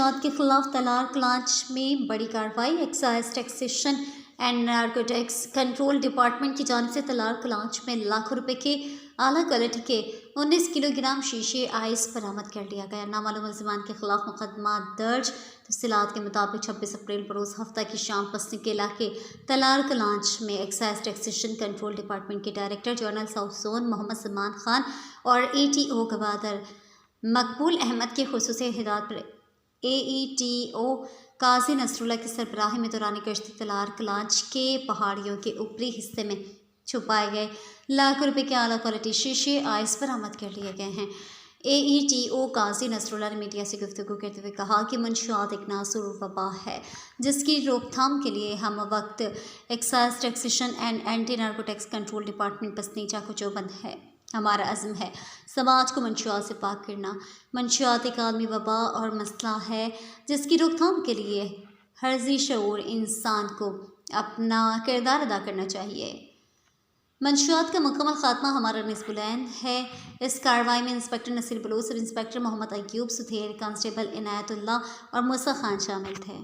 منشیات کے خلاف تلار کلانچ میں بڑی کارروائی۔ Excise taxation and narcotics control department کی جانب سے تلار کلانچ میں لاکھوں روپے کے اعلیٰ کوالٹی کے 19 کلو گرام شیشے آئس برآمد کر لیا گیا۔ نامعلوم ملزمان کے خلاف مقدمہ درج۔ تفصیلات کے مطابق 26 اپریل بروز ہفتہ کی شام پستی کے علاقے تلار کلانچ میں ایکسائز ٹیکسیشن کنٹرول ڈپارٹمنٹ کے ڈائریکٹر جنرل ساؤتھ زون محمد سلمان خان اور ATO گوادر مقبول احمد کی خصوصی ہدایت پر AETO قاضی نصر اللہ کی سربراہی میں دوران گشت تلار کلانچ کے پہاڑیوں کے اوپری حصے میں چھپائے گئے لاکھوں روپے کے اعلیٰ کوالٹی شیشے آئس برآمد کر لیے گئے ہیں۔ AETO قاضی نصر اللہ نے میڈیا سے گفتگو کرتے ہوئے کہا کہ منشیات ایک ناسور وبا ہے جس کی روک تھام کے لیے ہم وقت excise taxation and anti narcotics control department پسنیچا کو چوبند ہے۔ ہمارا عزم ہے سماج کو منشیات سے پاک کرنا۔ منشیات ایک عالمی وبا اور مسئلہ ہے جس کی روک تھام کے لیے ہر ذی شعور انسان کو اپنا کردار ادا کرنا چاہیے۔ منشیات کا مکمل خاتمہ ہمارا نصب العین ہے۔ اس کارروائی میں inspector Naseer Baloch, sub inspector Muhammad Ayub ستھیر، کانسٹیبل عنایت اللہ اور موسیٰ خان شامل تھے۔